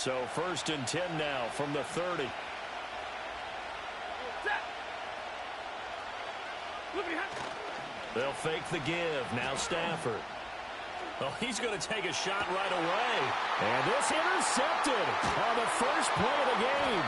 So 1st and 10 now from the 30. They'll fake the give. Now Stafford. Oh, he's going to take a shot right away. And this intercepted on the first play of the game.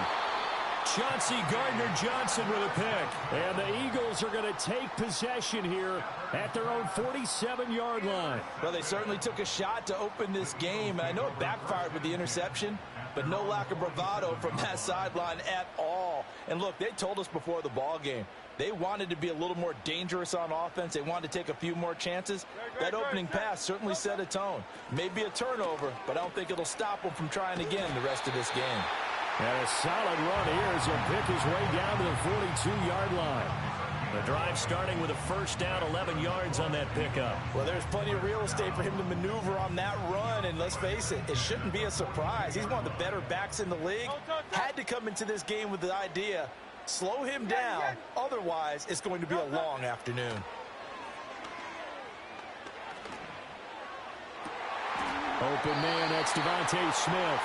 Chauncey Gardner-Johnson with a pick. And the Eagles are going to take possession here at their own 47-yard line. Well, they certainly took a shot to open this game. I know it backfired with the interception, but no lack of bravado from that sideline at all. And look, they told us before the ball game, they wanted to be a little more dangerous on offense. They wanted to take a few more chances. That opening pass certainly set a tone. Maybe a turnover, but I don't think it'll stop them from trying again the rest of this game. And a solid run here as he'll pick his way down to the 42-yard line. The drive starting with a first down, 11 yards on that pickup. Well, there's plenty of real estate for him to maneuver on that run, and let's face it, it shouldn't be a surprise. He's one of the better backs in the league. Had to come into this game with the idea, slow him down, otherwise it's going to be a long afternoon. Open man, that's Devontae Smith.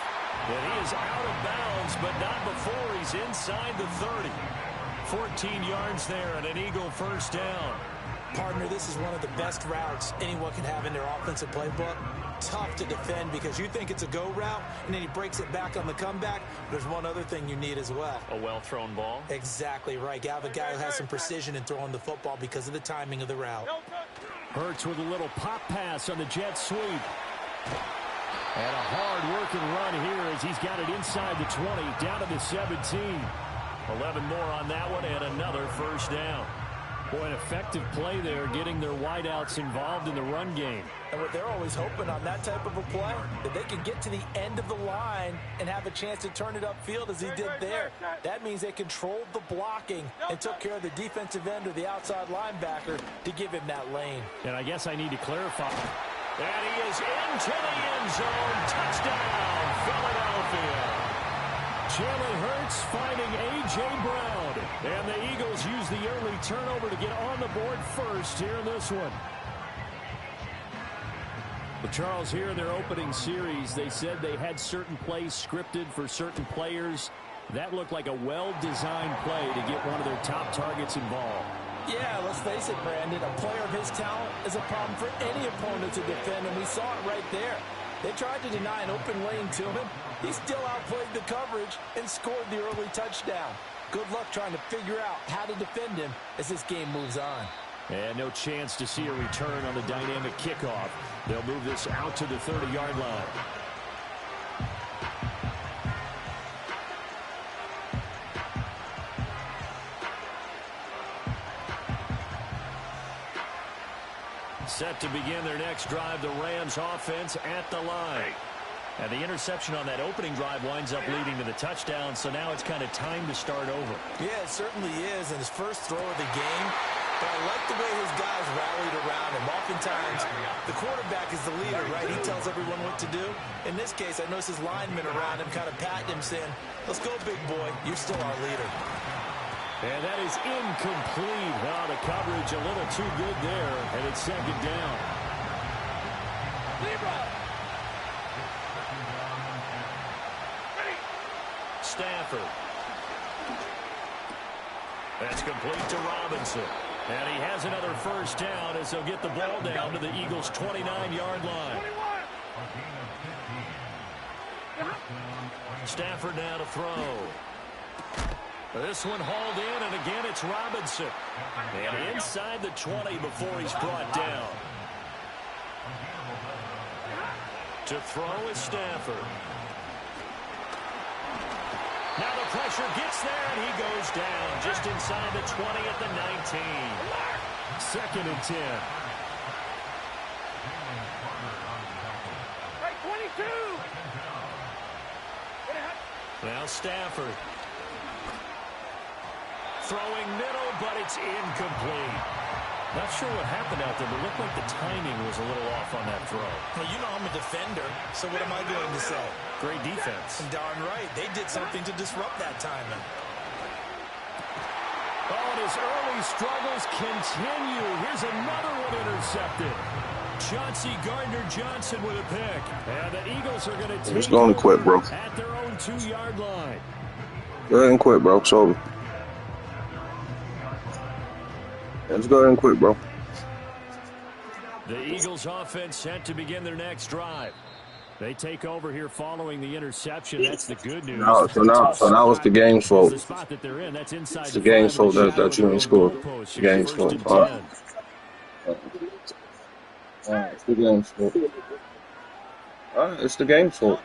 And he is out of bounds, but not before he's inside the 30. 14 yards there and an Eagle first down. Partner, this is one of the best routes anyone can have in their offensive playbook. Tough to defend because you think it's a go route, and then he breaks it back on the comeback. There's one other thing you need as well. A well-thrown ball? Exactly right. You have a guy who has some precision in throwing the football because of the timing of the route. Hurts with a little pop pass on the jet sweep. And a hard-working run here as he's got it inside the 20, down to the 17. 11 more on that one, and another first down. Boy, an effective play there, getting their wideouts involved in the run game. And what they're always hoping on that type of a play, that they can get to the end of the line and have a chance to turn it upfield as he did there. That means they controlled the blocking and took care of the defensive end or the outside linebacker to give him that lane. And I guess I need to clarify. And he is into the end zone. Touchdown, Philadelphia. Jalen Hurts finding A.J. Brown. And the Eagles use the early turnover to get on the board first here in this one. But Charles, here in their opening series, they said they had certain plays scripted for certain players. That looked like a well-designed play to get one of their top targets involved. Yeah, let's face it, Brandon. A player of his talent is a problem for any opponent to defend, and we saw it right there. They tried to deny an open lane to him. He still outplayed the coverage and scored the early touchdown. Good luck trying to figure out how to defend him as this game moves on. And no chance to see a return on the dynamic kickoff. They'll move this out to the 30-yard line. Set to begin their next drive, the Rams offense at the line. And the interception on that opening drive winds up leading to the touchdown, so now it's kind of time to start over. Yeah, it certainly is, and his first throw of the game. But I like the way his guys rallied around him. Oftentimes, the quarterback is the leader, right? He tells everyone what to do. In this case, I noticed his linemen around him kind of patting him, saying, "Let's go, big boy. You're still our leader." And that is incomplete. Oh, the coverage a little too good there, and it's second down. Stafford. That's complete to Robinson. And he has another first down as they'll get the ball down to the Eagles' 29-yard line. Stafford now to throw. This one hauled in, and again it's Robinson. And inside the 20 before he's brought down. To throw is Stafford. Now the pressure gets there, and he goes down just inside the 20 at the 19. Second and 10. Right, 22. Now Stafford. Throwing middle, but it's incomplete. Not sure what happened out there, but it looked like the timing was a little off on that throw. Well, you know I'm a defender, so what am I going to say? Great defense. Darn right. They did something to disrupt that timing. Oh, and his early struggles continue. Here's another one intercepted. Chauncey Gardner-Johnson with a pick. And the Eagles Eagles are going to Just go and quit, bro. at their own 2-yard line. Go ahead and quit, bro. It's over. Let's go ahead and quit, bro. The Eagles offense set to begin their next drive. They take over here following the interception. That's the good news. No, so now it's the game's fault. The spot that they're in, that's inside it's the game's fault that you ain't scored. It's the game's fault. All right. It's the game's fault. All right, it's the game's fault.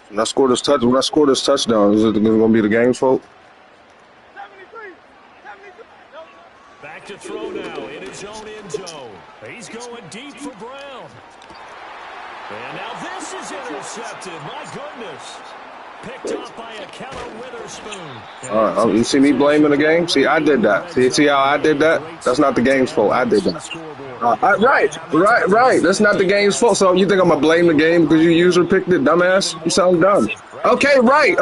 When I score this touchdown, is it going to be the game's fault? Back to throw now in his own end zone. He's going deep for Brown. And now this is intercepted. My goodness. Picked up by Ncaa Witherspoon. All right, you see me blaming the game? See, I did that. See how I did that? That's not the game's fault. I did that. Right. That's not the game's fault. So you think I'm going to blame the game because you user picked it, dumbass? You sound dumb. Okay, right.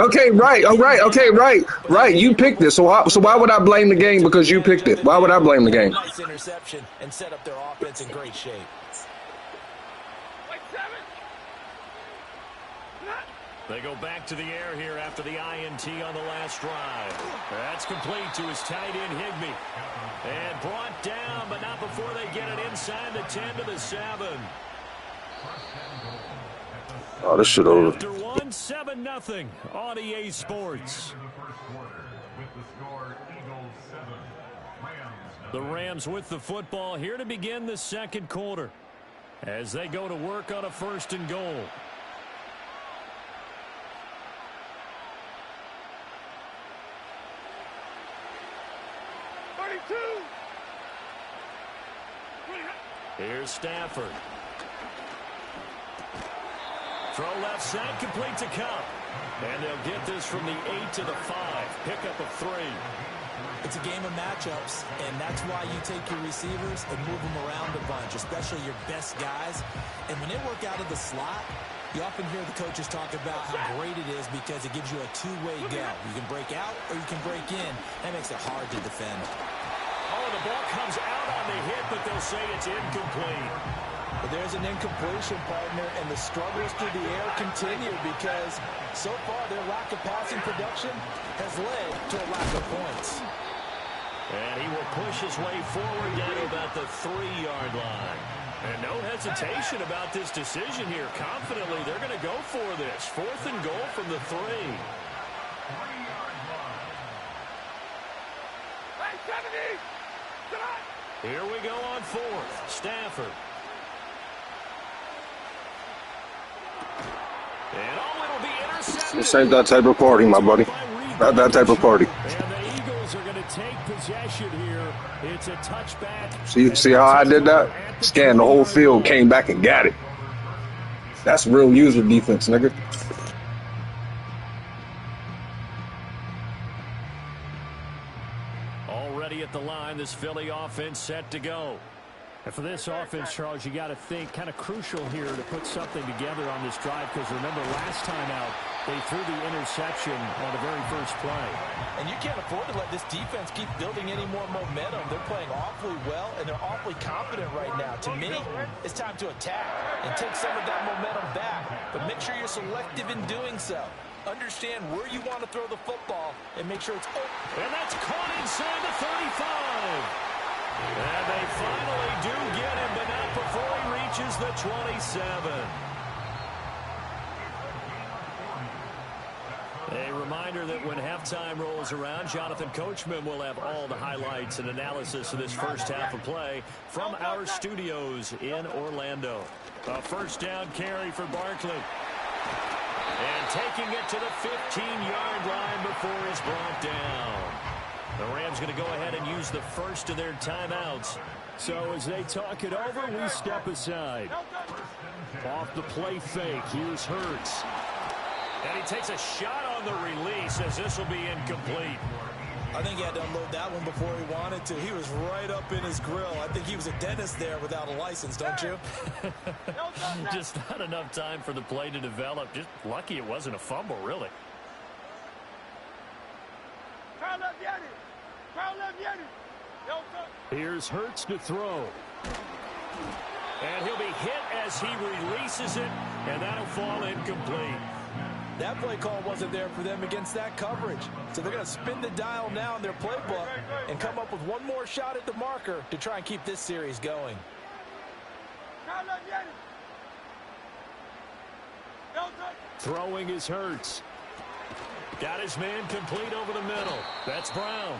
You picked it. So why would I blame the game because you picked it? Why would I blame the game? Nice interception and set up their offense in great shape. They go back to the air here after the INT on the last drive. That's complete to his tight end, Higbee. And brought down, but not before they get it inside the 10 to the 7. Oh, this shit over. After 1-7-0 on EA Sports. The Rams with the football here to begin the second quarter as they go to work on a 1st and goal. Here's Stafford. Throw left side, complete to Cup. And they'll get this from the 8 to the 5. Pickup of 3. It's a game of matchups, and that's why you take your receivers and move them around a bunch, especially your best guys. And when they work out of the slot, you often hear the coaches talk about how great it is because it gives you a two-way go. You can break out or you can break in. That makes it hard to defend. Oh, the ball comes out on the hit, but they'll say it's incomplete. But there's an incompletion, partner, and the struggles through the air continue because so far their lack of passing production has led to a lack of points. And he will push his way forward down to about the 3-yard line. And no hesitation about this decision here. Confidently, they're going to go for this. 4th and goal from the 3. Here we go on 4th. Stafford. And it'll be intercepted. This ain't that type of party, my buddy. Not that type of party. And the Eagles are going to take possession here. It's a touchback. See how I did that? Scanned the whole field, came back and got it. That's real user defense, nigga. Already at the line, this Philly offense set to go. And for this offense, Charles, you got to think kind of crucial here to put something together on this drive because remember last time out, they threw the interception on the very first play. And you can't afford to let this defense keep building any more momentum. They're playing awfully well, and they're awfully confident right now. To me, it's time to attack and take some of that momentum back. But make sure you're selective in doing so. Understand where you want to throw the football and make sure it's open. And that's caught inside the 35. And they finally do get him, but not before he reaches the 27. A reminder that when halftime rolls around, Jonathan Coachman will have all the highlights and analysis of this first half of play from our studios in Orlando. A 1st down carry for Barkley. And taking it to the 15-yard line before he's brought down. The Rams going to go ahead and use the first of their timeouts. So as they talk it over, we step aside. Off the play fake, here's Hurts. And he takes a shot on the release as this will be incomplete. I think he had to unload that one before he wanted to. He was right up in his grill. I think he was a dentist there without a license, don't you? Just not enough time for the play to develop. Just lucky it wasn't a fumble, really. Here's Hurts to throw. And he'll be hit as he releases it, and that'll fall incomplete. That play call wasn't there for them against that coverage. So they're going to spin the dial now in their playbook and come up with one more shot at the marker to try and keep this series going. Throwing is Hurts. Got his man complete over the middle. That's Brown.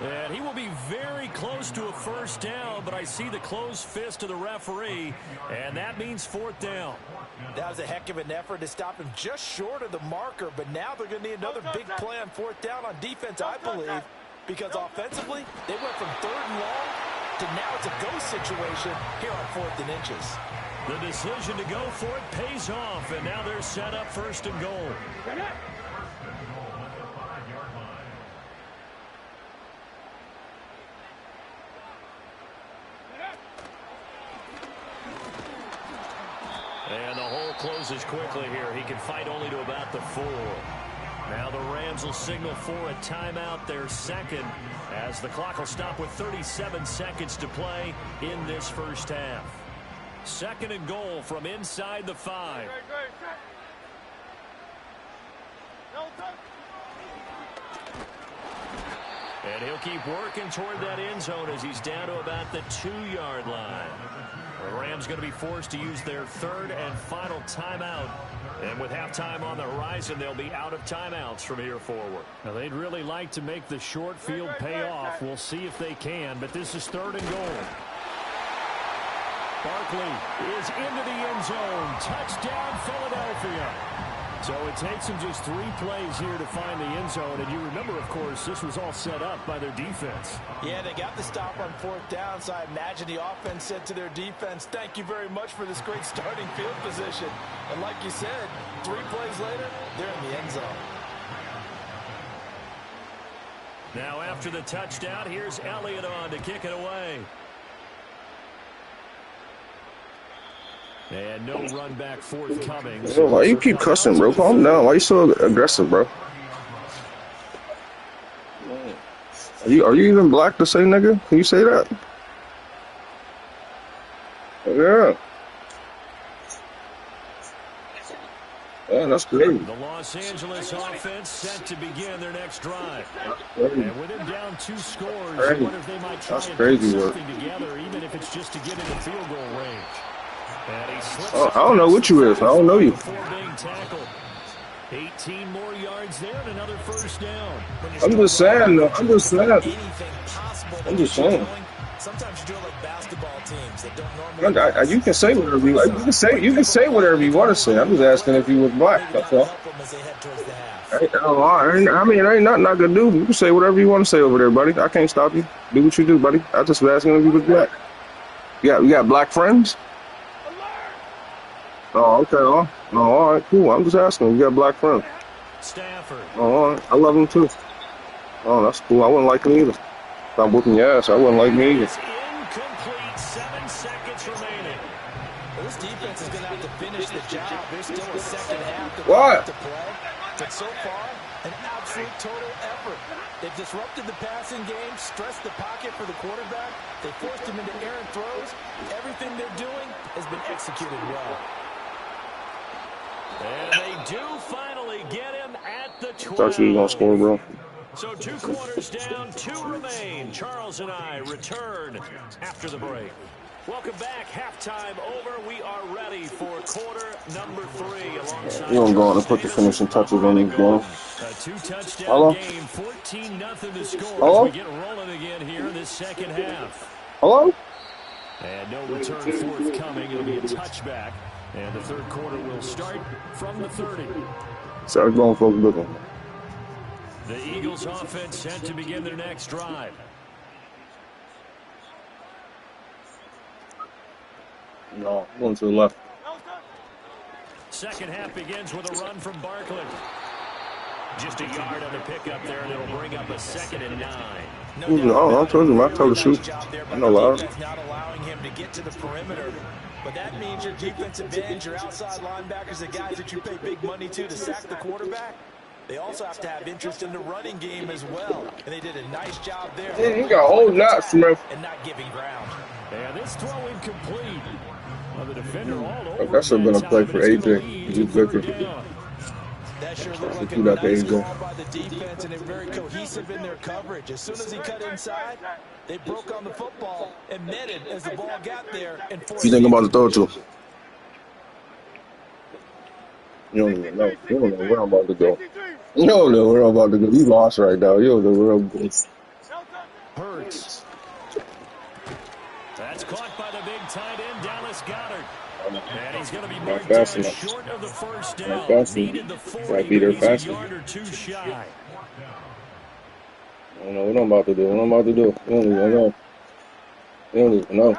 And he will be very close to a first down, but I see the closed fist of the referee, and that means 4th down. That was a heck of an effort to stop him just short of the marker, but now they're going to need another big play on 4th down on defense, I believe, because offensively, they went from 3rd and long to now it's a go situation here on 4th and inches. The decision to go for it pays off, and now they're set up 1st and goal. And the hole closes quickly here. He can fight only to about the 4. Now the Rams will signal for a timeout, their second, as the clock will stop with 37 seconds to play in this first half. 2nd and goal from inside the 5. And he'll keep working toward that end zone as he's down to about the 2-yard line. The Rams going to be forced to use their 3rd and final timeout. And with halftime on the horizon, they'll be out of timeouts from here forward. Now, they'd really like to make the short field pay off. We'll see if they can, but this is 3rd and goal. Barkley is into the end zone. Touchdown, Philadelphia. So it takes them just 3 plays here to find the end zone. And you remember, of course, this was all set up by their defense. Yeah, they got the stop on 4th down, so I imagine the offense said to their defense, thank you very much for this great starting field position. And like you said, 3 plays later, they're in the end zone. Now after the touchdown, here's Elliott on to kick it away. And no run back forthcoming. Yo, why you keep cussing, bro? Calm down. Why you so aggressive, bro? Are you even black to say nigga? Can you say that? Yeah. Yeah, that's great. The Los Angeles offense set to begin their next drive. And with him down 2 scores, I wonder if they might try and put something together, even if it's just to get into field goal range. Oh, I don't know what you is. I don't know you. 18 more yards there and another first down. I'm just saying, though. I'm just saying. Sometimes you do it like basketball teams that don't normally. You can say whatever you like. You can say whatever you want to say. I'm just asking if you was black. That's all. I mean, ain't nothing I can do. You can say whatever you want to say over there, buddy. I can't stop you. Do what you do, buddy. I just was asking if you was black. You got black friends? Oh, okay. Oh, all right, cool. I'm just asking. You got black friends? Stafford. Oh, all right. I love them too. Oh, that's cool. I wouldn't like them either. If I'm whooping your ass, I wouldn't like me either. It's incomplete. 7 seconds remaining. Well, this defense is going to have to finish the job. There's still a second half to play. But so far, an absolute total effort. They've disrupted the passing game, stressed the pocket for the quarterback. They forced him into errant throws. Everything they're doing has been executed well. And they do finally get him at the 12. Thought you was going to score, bro. So 2 quarters down, 2 remain. Charles and I return after the break. Welcome back. Halftime over. We are ready for quarter number 3. Alongside We're going to go on and put the finishing touches on these games. A 2-touchdown game, 14-0 to score. Hello? As we get rolling again here in this second half. Hello? And no return forthcoming. It'll be a touchback. And the third quarter will start from the 30. Sorry, going for the The Eagles offense set to begin their next drive. No, going to the left. Second half begins with a run from Barkley. Just a yard on the pickup there, and it'll bring up a 2nd and 9. No, I told you, I told you to shoot. I know loud. Not allowing him to get to the perimeter. But that means your defensive ends, your outside linebackers, the guys that you pay big money to sack the quarterback, they also have to have interest in the running game as well. And they did a nice job there. Yeah, you got a whole lot, Smith. And not giving ground. And this throw incomplete. Well, the defender all over That should have been a play that time, but for it's going to AJ. lead to He's third bigger. down. That sure looked like a Do that to nice AJ. call by the defense, and they're very cohesive in their coverage. As soon as he cut inside, they broke on the football and met it as the ball got there and forced You think I'm about to throw it to him? You don't even know. You don't know where I'm about to go. You don't know where I'm about to go. You lost right now. You don't know where I'm going. Hurts. That's caught by the big tight end, Dallas Goedert. And he's going to be marked down short of the first down. Needed the 40, but he's a yard or two shy. I don't know what I'm about to do. What I'm about to do. You don't even know. You don't even know.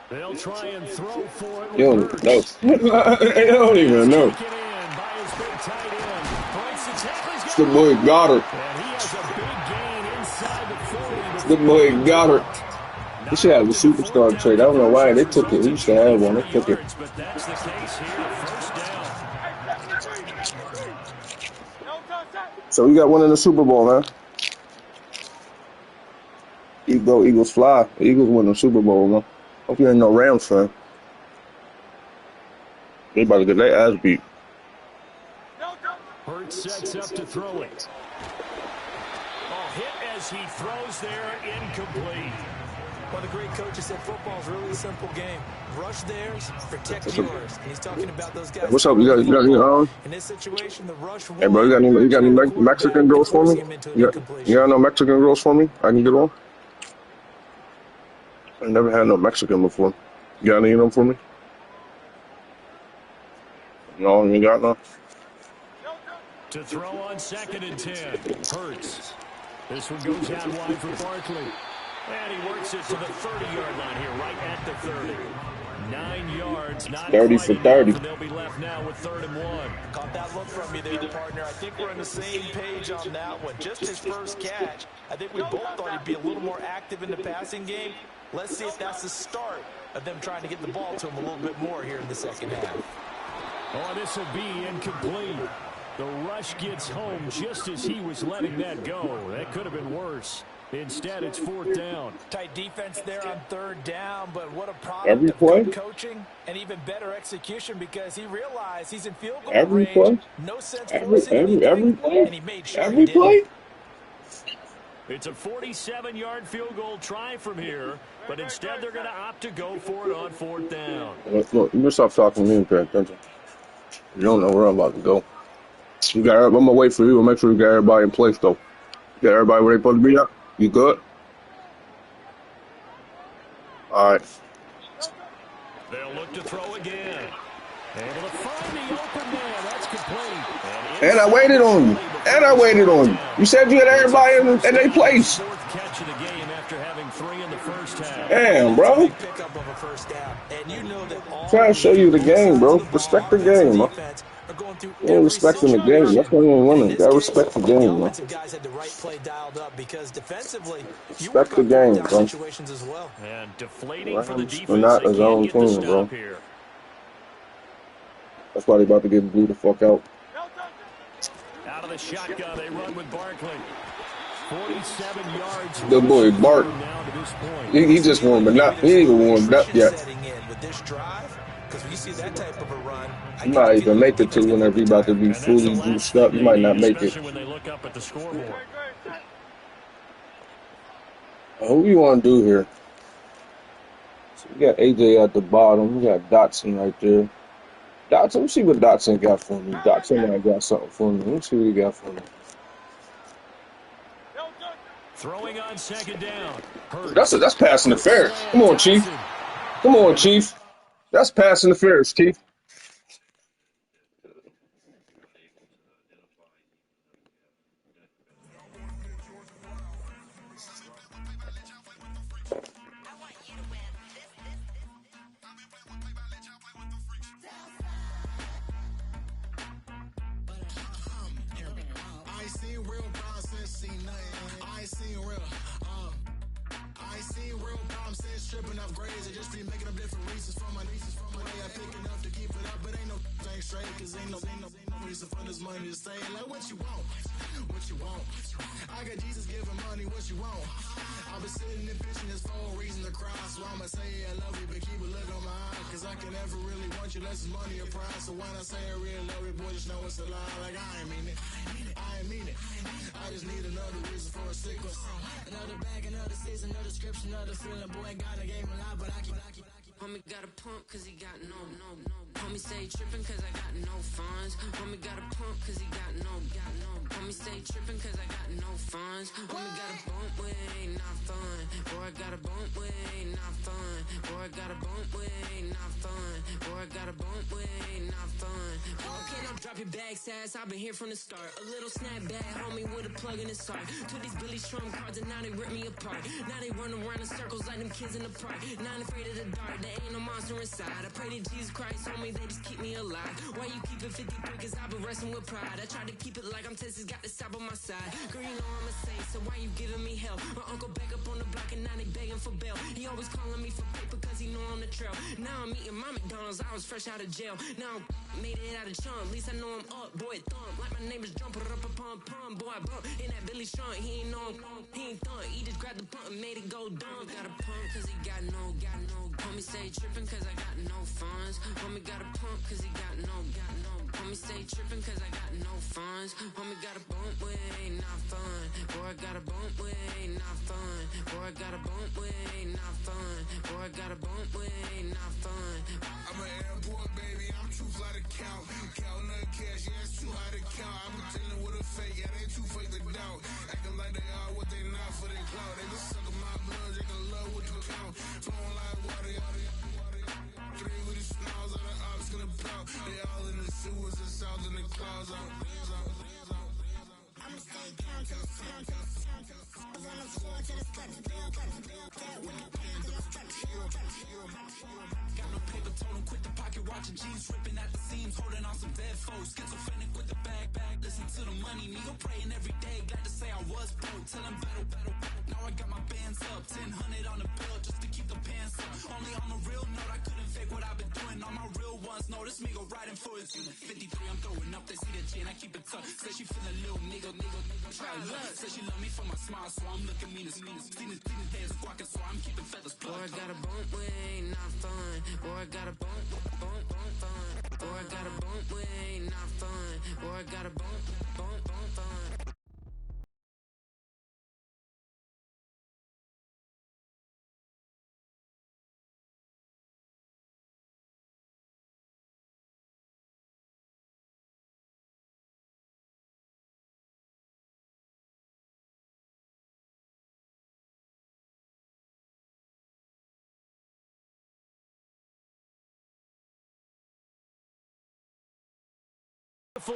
They'll try and throw for it. You don't even know. You don't even know. It's the boy Goddard. It's the boy Goddard. He should have a superstar trade. I don't know why they took it. He used to have one. They took it. So we got one in the Super Bowl, man. Eagles fly. The Eagles win the Super Bowl, man. Hope you ain't no Rams fan. They about to get their ass beat. Hurts sets up to throw it. Hit as he throws there, incomplete. Well, the great coach has said football's really a simple game. Rush theirs, protect yours. And he's talking about those guys. What's up? You got any in this situation, the rush. Hey, bro, you got any Mexican girls for me? You got no Mexican girls for me? I can get on. I never had no Mexican before. You got any of them for me? No, you got none. To throw on 2nd and 10. Hurts. This one goes out wide for Barkley. And he works it to the 30-yard line here, right at the 30. 9 yards, not 30 for 30. They'll be left now with 3rd and 1. Caught that look from you there, partner. I think we're on the same page on that one. Just his first catch. I think we both thought he'd be a little more active in the passing game. Let's see if that's the start of them trying to get the ball to him a little bit more here in the second half. Oh, this will be incomplete. The rush gets home just as he was letting that go. That could have been worse. Instead, it's 4th down. Tight defense there on 3rd down, but what a product of good coaching and even better execution because he realized he's in field goal range. No sense forcing anything, and he made sure he did. It's a 47-yard field goal try from here, but instead they're going to opt to go for it on 4th down. Look, you better stop talking to me and pay attention. You don't know where I'm about to go. I'm going to wait for you and make sure you got everybody in place, though. You got everybody where they supposed to be at? You good? All right. They'll look to throw again. Able to find the open man. That's complete. And I waited on you. You said you had everybody in their place. 4th catch of the game after having 3 in the first half. Damn, bro. Trying to show you the game, bro. Respect the game, bro. You ain't respecting the game. That's why you ain't winning. You gotta respect the game, man. Respect the game, bro. And deflating for the defense. We're not a zone team, bro. That's why they about to get blew the fuck out. Out of the shotgun, they run with Barkley. 47 yards. The boy Bart. He just warmed up. He ain't even warmed up yet. You might even make it to whenever you about to be fully juiced up. You might not make it. When they look up at the scoreboard. Who you want to do here? So we got AJ at the bottom. We got Dotson right there. Dotson, let's see what Dotson got for me. Dotson might got something for me. Let's see what he got for me. Throwing on 2nd down. That's pass interference. Come on, Chief. Come on, Chief. That's pass interference, Chief. What you want? I got Jesus giving money, what you want? I've been sitting and pitching this for a reason to cry. So I'ma say I love you, but keep a look on my eye. Cause I can never really want you unless it's money or pride. So when I say I really love you, boy, just know it's a lie. Like I ain't mean it. I ain't mean it. I just need another reason for a sickle. Another bag, another season, another description, another feeling. Boy, God, I gave him a lot, but I keep. Homie got a pump cause he got no. Homie stay trippin' cause I got no funds. Homie got a pump cause he got no. Homie stay trippin' cause I got no funds. Homie got a bump way, not fun. Boy, I got a bump way, not fun. Boy, I got a bump way, not fun. Boy, I got a bump way, not fun. Okay, now drop your bag, sass. I've been here from the start. A little snapback, homie, with a plug in his heart. Took these Billy Strum cards and now they rip me apart. Now they run around in circles like them kids in the park. Not afraid of the dark, there ain't no monster inside. I pray to Jesus Christ, homie, they just keep me alive. Why you keep it 50 because I've been wrestling with pride. I try to keep it like I'm Texas, got the stop on my side. Girl, you know I'm a saint, so why you giving me hell? My uncle back up on the block and now they begging for bail. He always calling me for paper cause he know I'm the trail. Now I'm eating my McDonald's, I was fresh out of jail. Now I made it out of chum, at least I know I'm up, boy, thump. Like my name is Jumper up a pump, boy, I bump. In that Billy Strong, he ain't know him, he ain't thump. He just grabbed the pump and made it go dumb. Got a pump cause he got no. Homie stay trippin' cause I got no funds. Homie got a pump cause he got no. Homie stay trippin' cause I got no funds. Homie got a bump way, not fun. Boy, I got a bump way, not fun. Boy, I got a bump way, not fun. Boy, I got a bump way, not fun. I'm an airport baby, I'm too fly to count. Counting the cash, yeah, it's too high to count. I'm pretending with a fake, yeah, they too fake to doubt. Acting like they are what they not for their clout. They just suckin' my blood, they can love what you count. Flowing like water. Three with the smiles on the ops gonna pout. They all in the sewers and south in the clouds. I'ma stay down to the sound, on the floor to the cut. Got no paper, told him quit the pocket watching jeans, ripping at the seams, holding on some dead foes. Schizophrenic with the bag, listen to the money, nigga praying every day. Glad to say I was broke, tell him battle. Now I got my bands up, 1000 on the bill just to keep the pants up. Only on the real note, I couldn't fake what I've been doing. All my real ones know this nigga riding for his unit. 53, I'm throwing up, they see the G and I keep it tough. Say she feeling little nigga, try love. Say she love me for my smile, so I'm looking mean as mean. Seen the days of walking, so I'm keeping feathers plucked. Boy, I got a bump way, not fun. Boy, I got a bump fun. Boy, I got a bump way, not fun. Boy, I got a bump fun.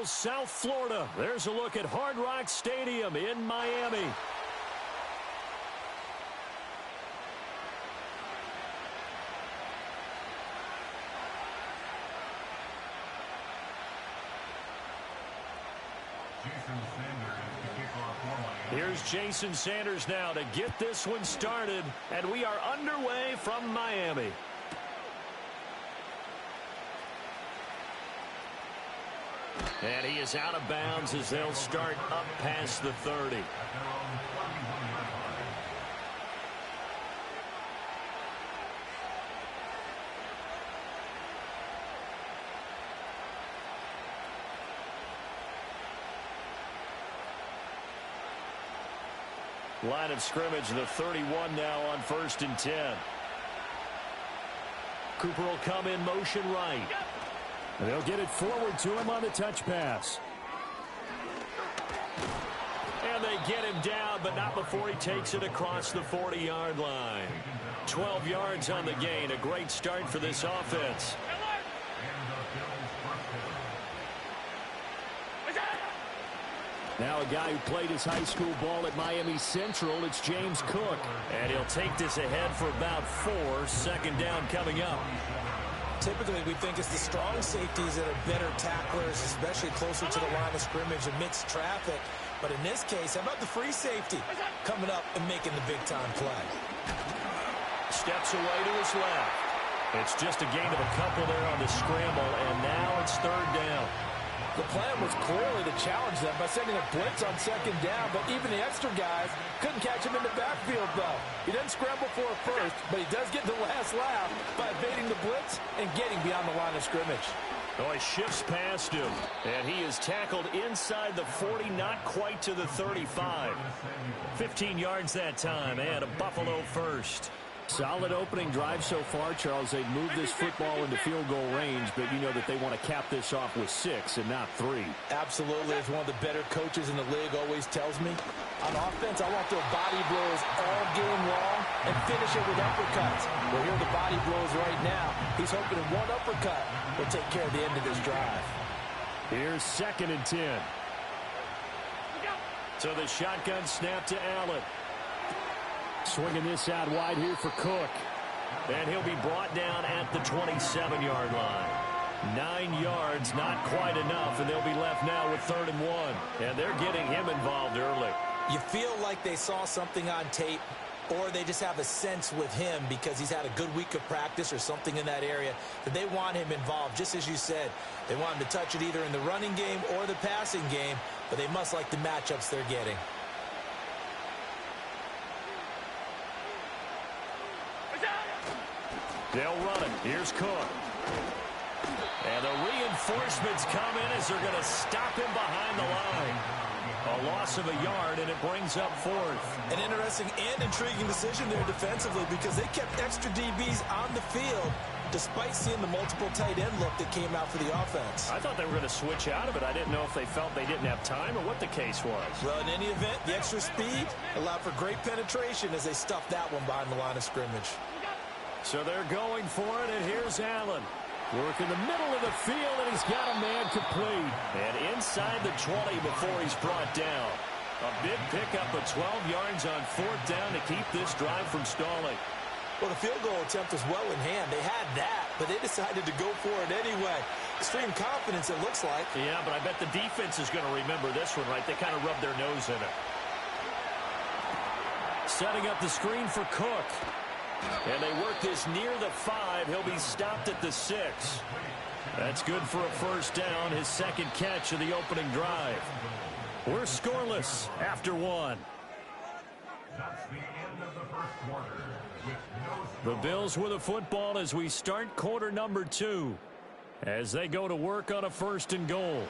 South Florida. There's a look at Hard Rock Stadium in Miami. Here's Jason Sanders now to get this one started, and we are underway from Miami. And he is out of bounds as they'll start up past the 30. Line of scrimmage, the 31 now on 1st and 10. Cooper will come in motion right. And they'll get it forward to him on the touch pass. And they get him down, but not before he takes it across the 40-yard line. 12 yards on the gain. A great start for this offense. Now a guy who played his high school ball at Miami Central, it's James Cook. And he'll take this ahead for about 4. Second down coming up. Typically, we think it's the strong safeties that are better tacklers, especially closer to the line of scrimmage amidst traffic. But in this case, how about the free safety coming up and making the big-time play? Steps away to his left. It's just a gain of a couple there on the scramble, and now it's 3rd down. The plan was clearly to challenge them by sending a blitz on second down, but even the extra guys couldn't catch him in the backfield, though. He doesn't scramble for a first, but he does get the last laugh by evading the blitz and getting beyond the line of scrimmage. Oh, he shifts past him, and he is tackled inside the 40, not quite to the 35. 15 yards that time, and a Buffalo first. Solid opening drive so far, Charles. They've moved this football into field goal range, but you know that they want to cap this off with 6 and not 3. Absolutely. As one of the better coaches in the league always tells me, on offense, I want their body blows all game long and finish it with uppercuts. Well, here are the body blows right now. He's hoping in one uppercut will take care of the end of this drive. Here's 2nd and 10. So the shotgun snap to Allen. Swinging this out wide here for Cook. And he'll be brought down at the 27-yard line. 9 yards, not quite enough, and they'll be left now with 3rd and 1. And they're getting him involved early. You feel like they saw something on tape, or they just have a sense with him because he's had a good week of practice or something in that area that they want him involved. Just as you said, they want him to touch it either in the running game or the passing game, but they must like the matchups they're getting. They'll run it. Here's Cook. And the reinforcements come in as they're going to stop him behind the line. A loss of a yard, and it brings up 4th. An interesting and intriguing decision there defensively because they kept extra DBs on the field despite seeing the multiple tight end look that came out for the offense. I thought they were going to switch out of it. I didn't know if they felt they didn't have time or what the case was. Well, in any event, the extra speed allowed for great penetration as they stuffed that one behind the line of scrimmage. So they're going for it, and here's Allen. Work in the middle of the field, and he's got a man complete. And inside the 20 before he's brought down. A big pickup of 12 yards on 4th down to keep this drive from stalling. Well, the field goal attempt was well in hand. They had that, but they decided to go for it anyway. Extreme confidence, it looks like. Yeah, but I bet the defense is going to remember this one, right? They kind of rubbed their nose in it. Setting up the screen for Cook. And they work this near the 5. He'll be stopped at the 6. That's good for a 1st down, his 2nd catch of the opening drive. We're scoreless after 1. That's the end of the first quarter. The Bills with a football as we start quarter number 2. As they go to work on a 1st and goal.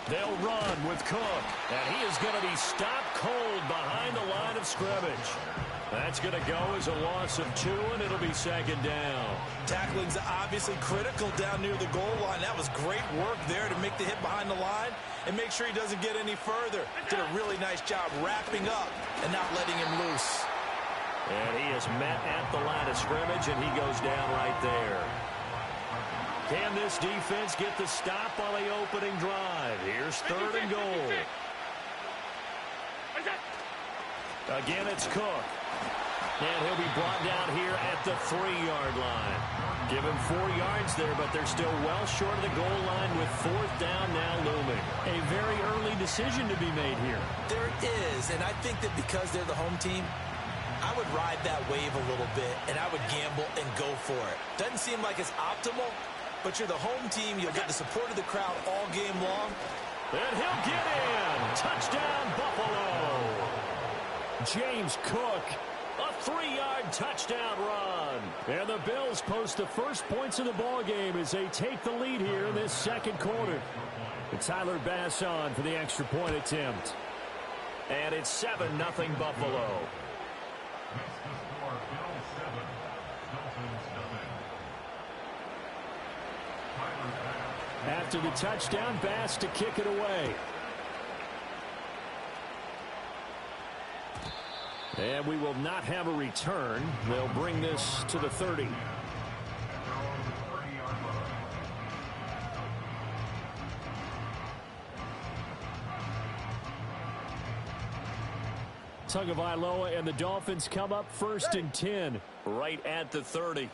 They'll run with Cook, and he is going to be stopped cold behind the line of scrimmage. That's going to go as a loss of 2, and it'll be 2nd down. Tackling's obviously critical down near the goal line. That was great work there to make the hit behind the line and make sure he doesn't get any further. Did a really nice job wrapping up and not letting him loose. And he is met at the line of scrimmage, and he goes down right there. Can this defense get the stop on the opening drive? Here's 3rd and goal. Again, it's Cook. And he'll be brought down here at the 3-yard line. Give him 4 yards there, but they're still well short of the goal line with 4th down now looming. A very early decision to be made here. There is, and I think that because they're the home team, I would ride that wave a little bit, and I would gamble and go for it. Doesn't seem like it's optimal, but you're the home team. You'll get the support of the crowd all game long. And he'll get in. Touchdown, Buffalo. James Cook, a 3-yard touchdown run. And the Bills post the first points of the ball game as they take the lead here in this 2nd quarter. And Tyler Bass on for the extra point attempt. And it's 7-0 Buffalo. After the touchdown, Bass to kick it away. And we will not have a return. They'll bring this to the 30. Tagovailoa and the Dolphins come up 1st and 10 right at the 30.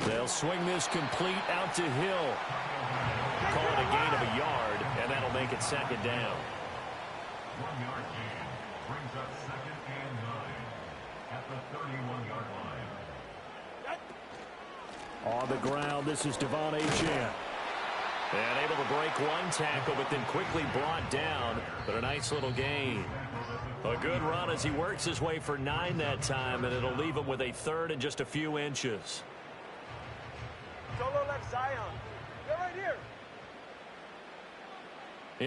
They'll swing this complete out to Hill. Call it a gain of a yard, and that'll make it 2nd down. 1 yard gain brings up 2nd and 9 at the 31-yard line. On the ground, this is Devon Ncaa. And able to break one tackle, but then quickly brought down. But a nice little gain. A good run as he works his way for 9 that time, and it'll leave him with a 3rd and just a few inches. Solo left Zion. They're right here.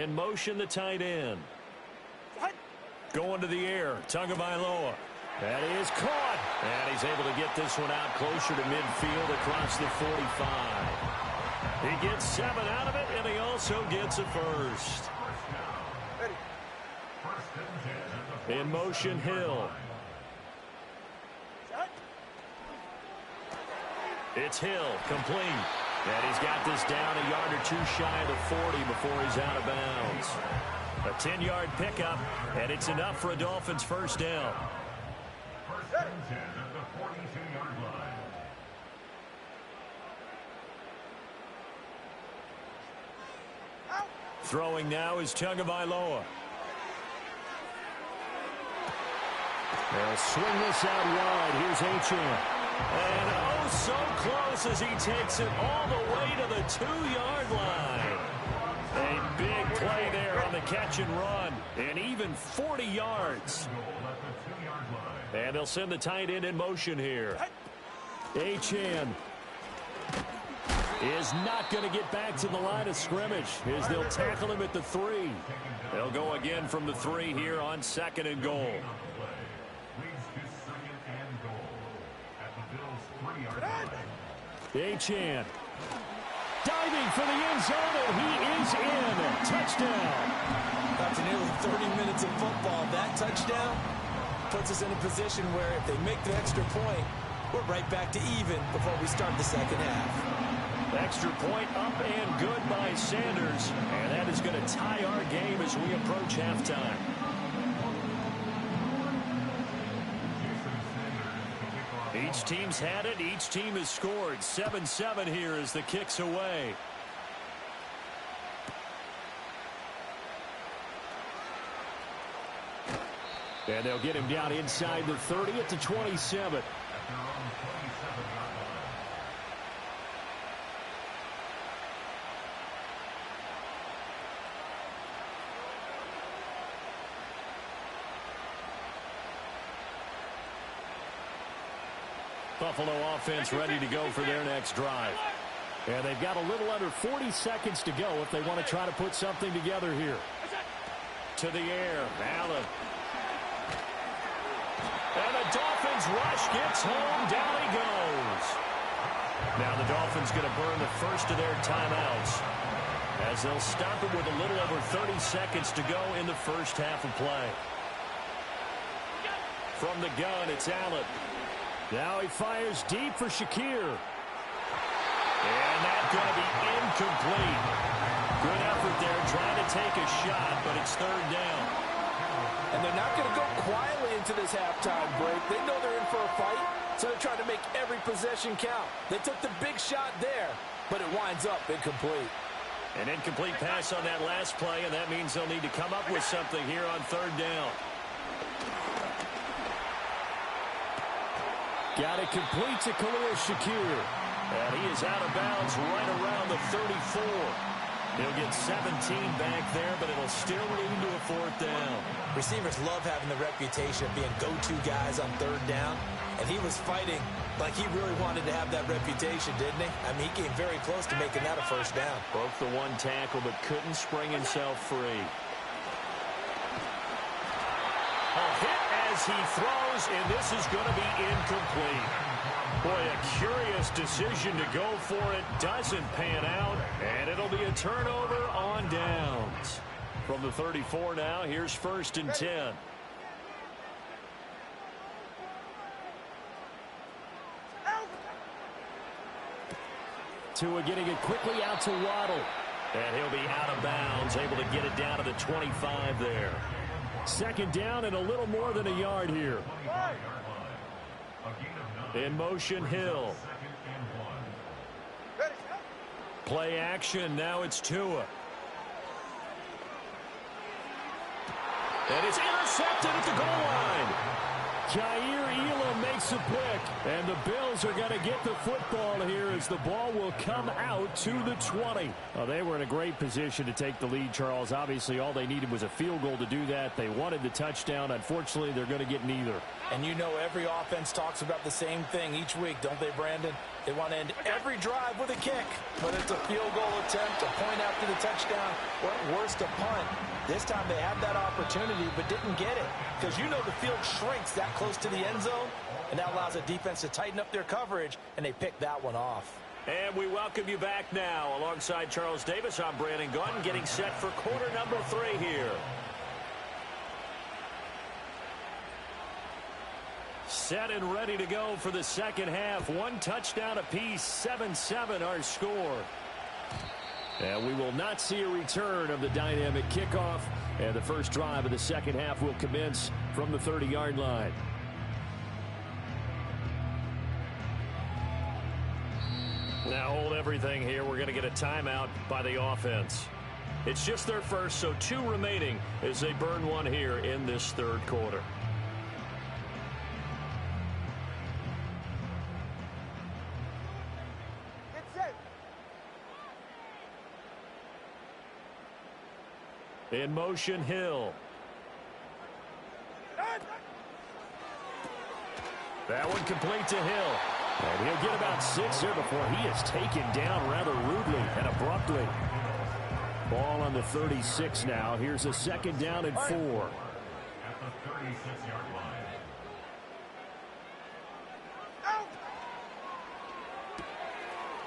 In motion, the tight end. Going to the air, Tagovailoa. That is caught. And he's able to get this one out closer to midfield across the 45. He gets 7 out of it, and he also gets a 1st. In motion, Hill. It's Hill, complete. And he's got this down a yard or 2 shy of the 40 before he's out of bounds. A 10-yard pickup, and it's enough for a Dolphins 1st down. 1st and 10 at the 42-yard line. Throwing now is Tagovailoa. They'll swing this out wide. Here's Ncaa. And oh, so close as he takes it all the way to the 2-yard line. A big play there on the catch and run. And even 40 yards. And they'll send the tight end in motion here. Ncaa is not going to get back to the line of scrimmage as they'll tackle him at the 3. They'll go again from the 3 here on 2nd and goal. Ncaa diving for the end zone, and he is in. Touchdown. After nearly 30 minutes of football, that touchdown puts us in a position where if they make the extra point, we're right back to even before we start the 2nd half. Extra point up and good by Sanders, and that is going to tie our game as we approach halftime. Each team's had it. Each team has scored. 7-7 here as the kick's away. And they'll get him down inside the 30 at the 27. Buffalo offense ready to go for their next drive. And they've got a little under 40 seconds to go if they want to try to put something together here. To the air, Allen. And the Dolphins rush gets home. Down he goes. Now the Dolphins going to burn the first of their timeouts as they'll stop it with a little over 30 seconds to go in the first half of play. From the gun, it's Allen. Now he fires deep for Shakir. And that's going to be incomplete. Good effort there trying to take a shot, but it's 3rd down. And they're not going to go quietly into this halftime break. They know they're in for a fight, so they're trying to make every possession count. They took the big shot there, but it winds up incomplete. An incomplete pass on that last play, and that means they'll need to come up with something here on 3rd down. Got it complete to Khalil Shakir. And he is out of bounds right around the 34. He'll get 17 back there, but it'll still lead to a 4th down. Receivers love having the reputation of being go-to guys on 3rd down. And he was fighting like he really wanted to have that reputation, didn't he? I mean, he came very close to making that a 1st down. Broke the one tackle, but couldn't spring himself free. A hit as he throws, and this is going to be incomplete. Boy, a curious decision to go for it. Doesn't pan out, and it'll be a turnover on downs. From the 34 now, here's 1st and 10. Tua getting it quickly out to Waddle. And he'll be out of bounds, able to get it down to the 25 there. Second down and a little more than a yard here. In motion, Hill. Play action. Now it's Tua. And it's intercepted at the goal line. Jair Elam makes a pick. And the Bills are going to get the football here as the ball will come out to the 20. Oh, they were in a great position to take the lead, Charles. Obviously, all they needed was a field goal to do that. They wanted the touchdown. Unfortunately, they're going to get neither. And you know every offense talks about the same thing each week, don't they, Brandon? They want to end every drive with a kick. But it's a field goal attempt, a point after the touchdown, or at worst, a punt. This time they had that opportunity but didn't get it. Because you know the field shrinks that close to the end zone, and that allows the defense to tighten up their coverage, and they picked that one off. And we welcome you back now. Alongside Charles Davis, I'm Brandon Gaudin, getting set for quarter number 3 here. Set and ready to go for the second half. One touchdown apiece, 7-7 our score. And we will not see a return of the dynamic kickoff. And the first drive of the second half will commence from the 30-yard line. Now hold everything here. We're going to get a timeout by the offense. It's just their first, so 2 remaining as they burn one here in this third quarter. In motion, Hill. That one complete to Hill. And he'll get about 6 here before he is taken down rather rudely and abruptly. Ball on the 36 now. Here's a second down and 4. At the 36-yard line.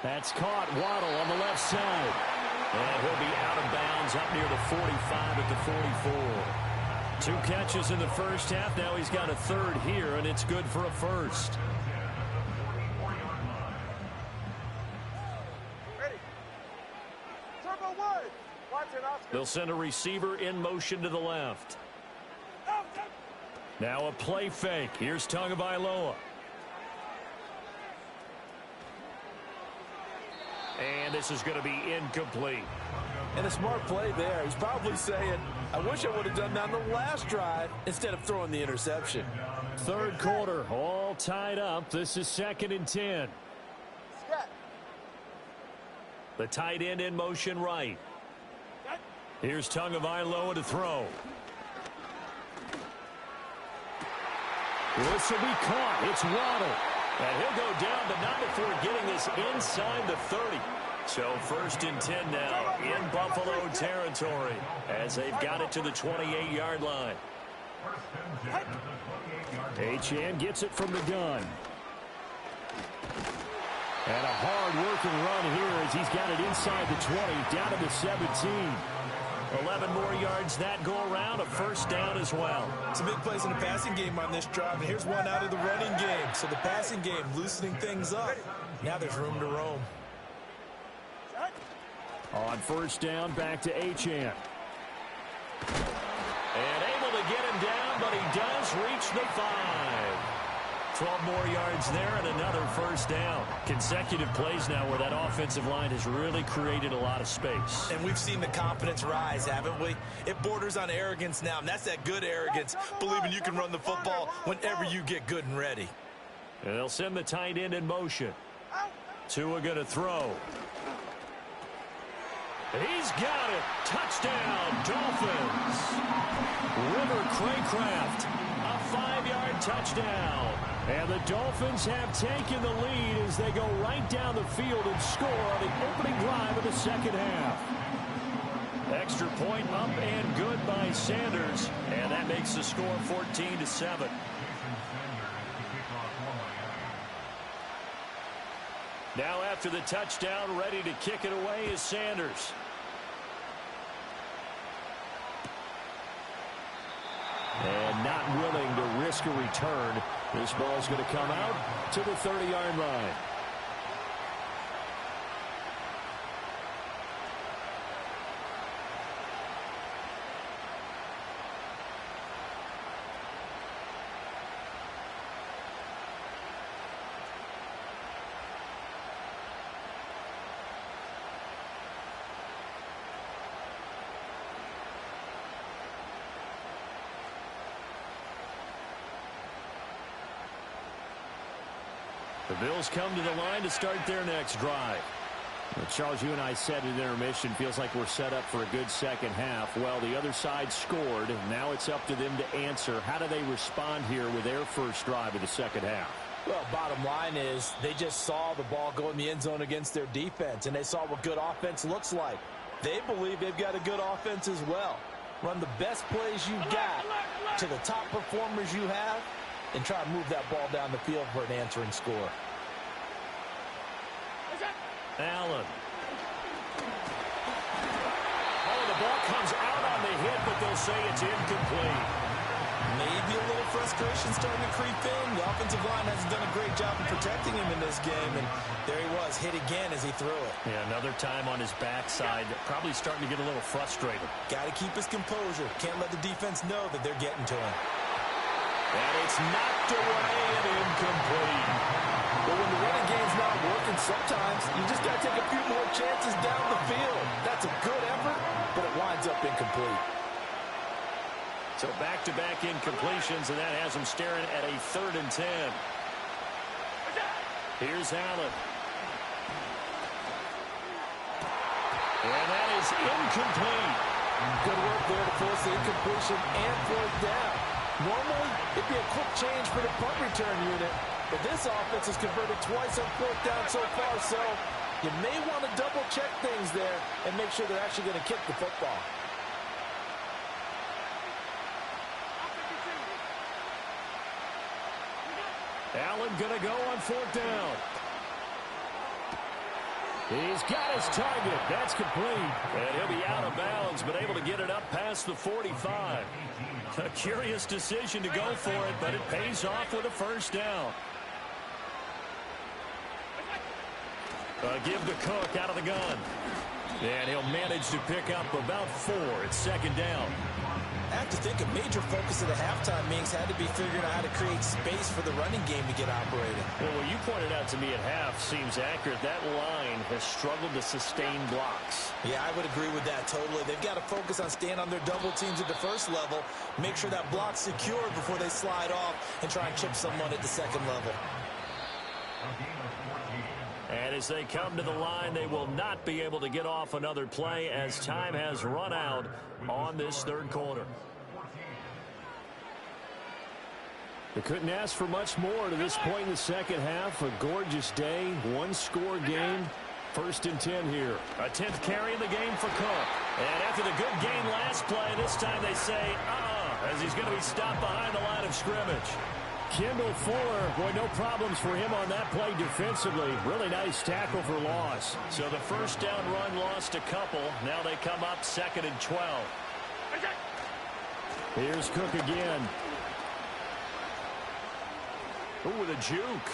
That's caught. Waddle on the left side. And he'll be out of bounds up near the 45 at the 44. 2 catches in the first half. Now he's got a third here, and it's good for a first. They'll send a receiver in motion to the left. Now a play fake. Here's Tagovailoa. And this is going to be incomplete. And a smart play there. He's probably saying, I wish I would have done that on the last drive instead of throwing the interception. Third quarter, all tied up. This is 2nd and 10. The tight end in motion right. Here's Tagovailoa to throw. This will be caught. It's Waddle. And he'll go down, but not before getting this inside the 30. So 1st and 10 now in Buffalo territory as they've got it to the 28-yard line. Ncaa gets it from the gun. And a hard-working run here as he's got it inside the 20, down to the 17. 11 more yards that go around, a first down as well. Some big plays in the passing game on this drive, and here's one out of the running game. So the passing game loosening things up. Now there's room to roam. On first down, back to Ncaa. And able to get him down, but he does reach the 5. 12 more yards there and another first down. Consecutive plays now where that offensive line has really created a lot of space. And we've seen the confidence rise, haven't we? It borders on arrogance now, and that's that good arrogance, believing you can run the football whenever you get good and ready. And they'll send the tight end in motion. Tua going to throw. He's got it. Touchdown, Dolphins. River Craycraft, a 5-yard touchdown. And the Dolphins have taken the lead as they go right down the field and score on the opening drive of the second half. Extra point up and good by Sanders. And that makes the score 14-7. Now after the touchdown, ready to kick it away is Sanders. And not willing to risk a return. This ball's going to come out to the 30-yard line. The Bills come to the line to start their next drive. Well, Charles, you and I said at intermission, feels like we're set up for a good second half. Well, the other side scored. Now it's up to them to answer. How do they respond here with their first drive of the second half? Well, bottom line is they just saw the ball go in the end zone against their defense, and they saw what good offense looks like. They believe they've got a good offense as well. Run the best plays you got to the top performers you have and try to move that ball down the field for an answering score. Allen. Oh, the ball comes out on the hit, but they'll say it's incomplete. Maybe a little frustration starting to creep in. The offensive line hasn't done a great job of protecting him in this game, and there he was, hit again as he threw it. Yeah, another time on his backside, probably starting to get a little frustrated. Got to keep his composure. Can't let the defense know that they're getting to him. And it's knocked away and incomplete. But when the running game's not working, sometimes you just got to take a few more chances down the field. That's a good effort, but it winds up incomplete. So back-to-back incompletions, and that has him staring at a 3rd and 10. Here's Allen. And that is incomplete. Good work there to force the incompletion and 4th down. Normally, it'd be a quick change for the punt return unit, but this offense has converted twice on 4th down so far, so you may want to double-check things there and make sure they're actually going to kick the football. Allen going to go on 4th down. He's got his target. That's complete. And he'll be out of bounds, but able to get it up past the 45. A curious decision to go for it, but it pays off with a 1st down. Give to Cook out of the gun. And he'll manage to pick up about 4. It's 2nd down. I have to think a major focus of the halftime meetings had to be figuring out how to create space for the running game to get operating. Well, what you pointed out to me at half seems accurate. That line has struggled to sustain blocks. Yeah, I would agree with that totally. They've got to focus on staying on their double teams at the first level, make sure that block's secured before they slide off and try and chip someone at the second level. And as they come to the line, they will not be able to get off another play as time has run out on this 3rd quarter. They couldn't ask for much more to this point in the second half. A gorgeous day, 1-score game. 1st and 10 here. A 10th carry in the game for Cook. And after the good gain last play, this time they say, as he's going to be stopped behind the line of scrimmage. Kendall Fuller, boy, no problems for him on that play defensively. Really nice tackle for loss. So the 1st down run lost a couple. Now they come up 2nd and 12. Here's Cook again. Ooh, with a juke.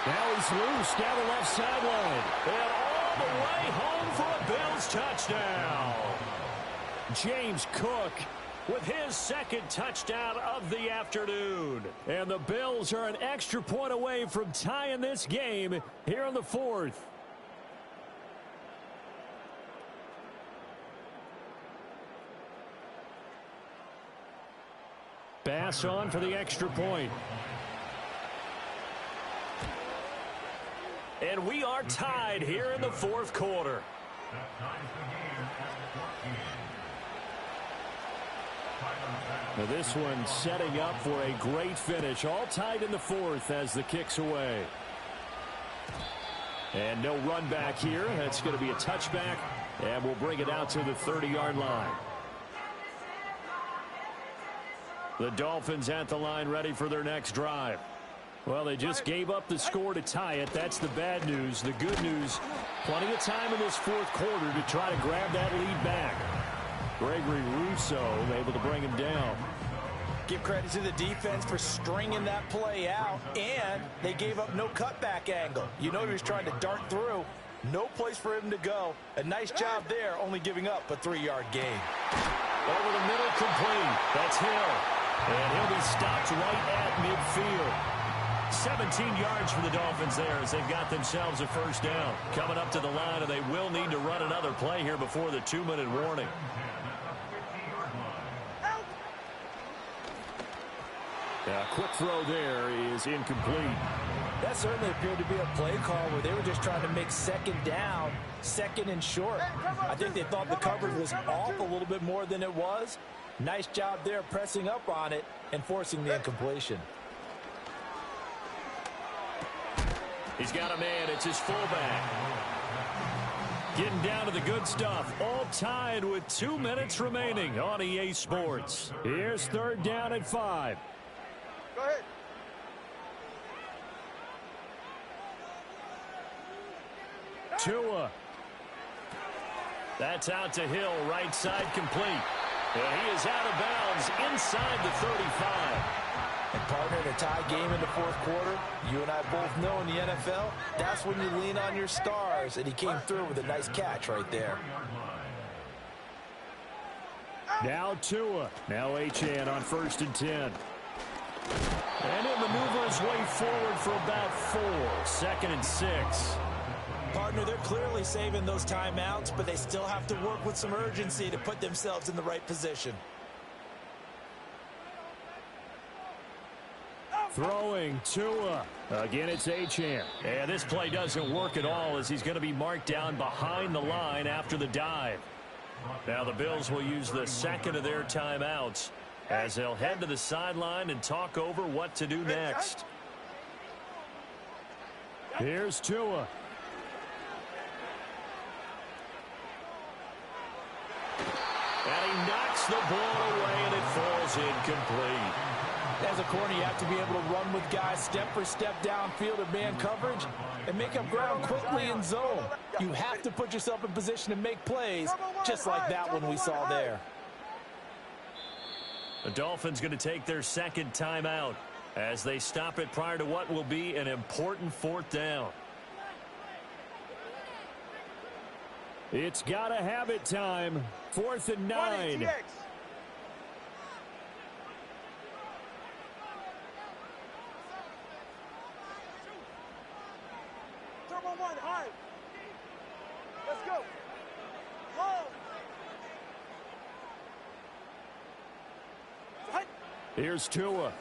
Now he's loose down the left sideline. And all the way home for a Bills touchdown. James Cook with his 2nd touchdown of the afternoon. And the Bills are an extra point away from tying this game here in the 4th. Bass on for the extra point. And we are tied here in the 4th quarter. Now this one setting up for a great finish. All tied in the 4th as the kick's away. And no run back here. That's going to be a touchback. And we'll bring it out to the 30-yard line. The Dolphins at the line ready for their next drive. Well, they just gave up the score to tie it. That's the bad news. The good news, plenty of time in this 4th quarter to try to grab that lead back. Gregory Rousseau able to bring him down. Give credit to the defense for stringing that play out, and they gave up no cutback angle. You know he was trying to dart through. No place for him to go. A nice job there, only giving up a 3-yard gain. Over the middle, complete. That's Hill. And he'll be stopped right at midfield. 17 yards for the Dolphins there as they've got themselves a 1st down. Coming up to the line, and they will need to run another play here before the 2-minute warning. Quick throw there is incomplete. That certainly appeared to be a play call where they were just trying to make second down, second and short. I think they thought the coverage was off a little bit more than it was. Nice job there pressing up on it and forcing the incompletion. He's got a man. It's his fullback. Getting down to the good stuff. All tied with 2 minutes remaining on EA Sports. Here's third down at 5. Go ahead. Tua. That's out to Hill, right side complete. He is out of bounds inside the 35. And partner, in a tie game in the fourth quarter, you and I both know in the NFL, that's when you lean on your stars, and he came through with a nice catch right there. Now Tua. Now Ncaa on 1st and 10. And he'll maneuver his way forward for about 4. 2nd and 6. Partner, they're clearly saving those timeouts, but they still have to work with some urgency to put themselves in the right position. Throwing Tua. Again, it's Ncaa. And this play doesn't work at all as he's going to be marked down behind the line after the dive. Now the Bills will use the second of their timeouts as they'll head to the sideline and talk over what to do next. Here's Tua. And he knocks the ball away, and it falls incomplete. As a corner, you have to be able to run with guys step for step downfield or man coverage and make up ground quickly in zone. You have to put yourself in position to make plays, just like that one we saw there. The Dolphins going to take their second timeout as they stop it prior to what will be an important 4th down. It's got to have it time. 4th and 9. High. Let's go. Low. Here's Tua.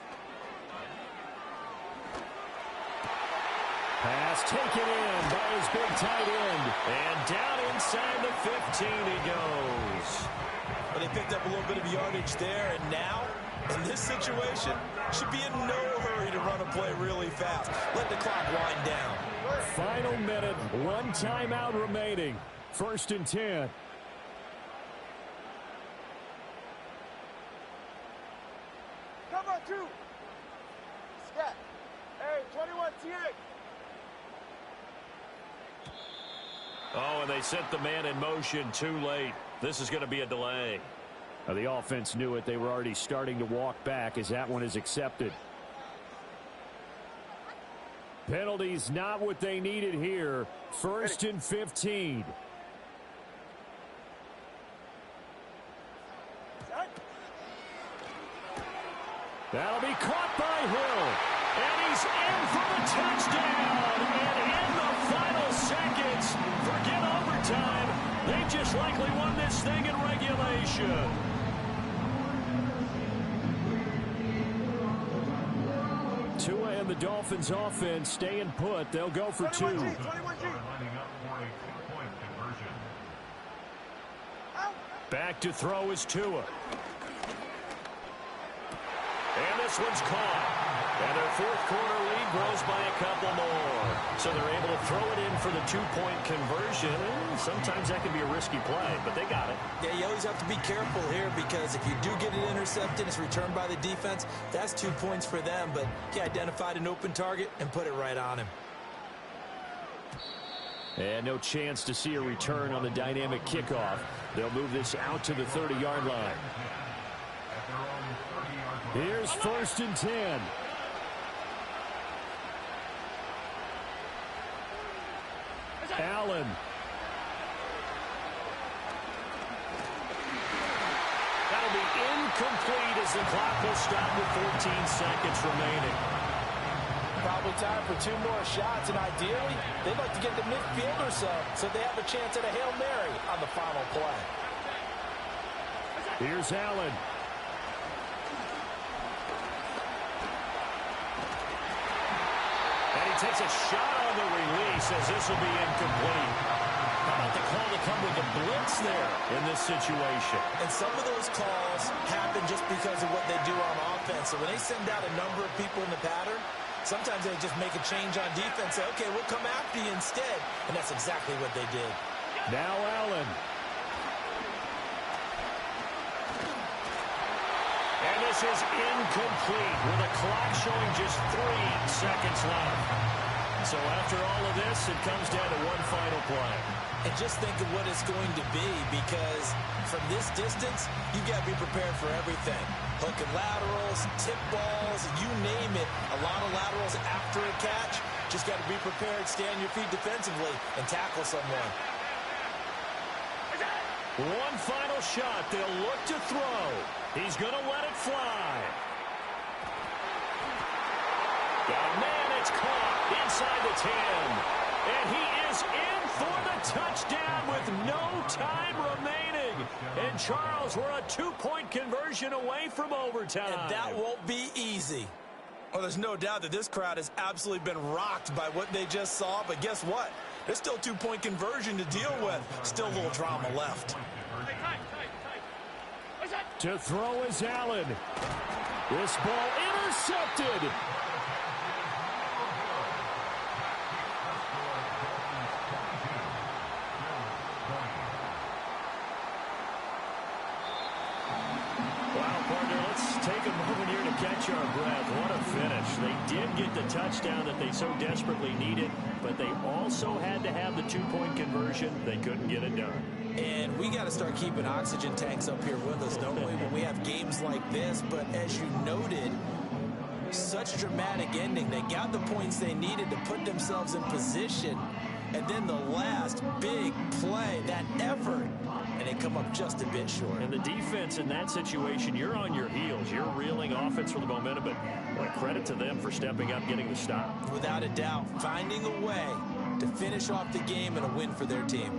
Pass taken in by his big tight end. And down inside the 15 he goes. Well, they picked up a little bit of yardage there, and now, in this situation, should be in no hurry to run a play really fast. Let the clock wind down. Final minute, 1 timeout remaining. 1st and 10. Cover 2. Scat. Hey, 21 TX. Oh, and they sent the man in motion too late. This is going to be a delay. Now, the offense knew it. They were already starting to walk back as that one is accepted. Penalties not what they needed here. 1st and 15. That'll be caught by Hill. And he's in for the touchdown. And in the final seconds, forget overtime. They just likely won this thing in regulation. Tua and the Dolphins offense staying put. They'll go for 2. 21G. Back to throw is Tua. And this one's caught. And their 4th quarter lead grows by a couple more. So they're able to throw it in for the 2-point conversion. Sometimes that can be a risky play, but they got it. Yeah, you always have to be careful here because if you do get it intercepted, it's returned by the defense. That's 2 points for them, but he identified an open target and put it right on him. And no chance to see a return on the dynamic kickoff. They'll move this out to the 30-yard line. Here's 1st and 10. Allen. That'll be incomplete as the clock will stop with 14 seconds remaining. Probably time for 2 more shots, and ideally, they'd like to get the midfield or so they have a chance at a Hail Mary on the final play. Here's Allen. takes a shot on the release as this will be incomplete. How about the call to come with the blitz there in this situation? And some of those calls happen just because of what they do on offense. So when they send out a number of people in the pattern, sometimes they just make a change on defense, say, okay, we'll come after you instead. And that's exactly what they did. Now Allen. And this is incomplete with a clock showing just 3 seconds left. So after all of this, it comes down to one final play. And just think of what it's going to be, because from this distance, you've got to be prepared for everything. Hook and laterals, tip balls, you name it. A lot of laterals after a catch. Just got to be prepared, stay on your feet defensively, and tackle someone. One final shot. They'll look to throw. He's going to let it fly. Got a man. It's caught inside the 10. And he is in for the touchdown with no time remaining. And Charles, we're a 2-point conversion away from overtime. And that won't be easy. Well, there's no doubt that this crowd has absolutely been rocked by what they just saw. But guess what? There's still 2-point conversion to deal with. Still a little drama left. To throw is Allen. This ball intercepted. Take a moment here to catch our breath. What a finish. They did get the touchdown that they so desperately needed, but they also had to have the 2-point conversion. They couldn't get it done. And we got to start keeping oxygen tanks up here with us, don't we, when we have games like this? But as you noted, such dramatic ending. They got the points they needed to put themselves in position. And then the last big play, that effort, and they come up just a bit short. And the defense in that situation, you're on your heels. You're reeling offense for the momentum, but credit to them for stepping up, getting the stop. Without a doubt, finding a way to finish off the game and a win for their team.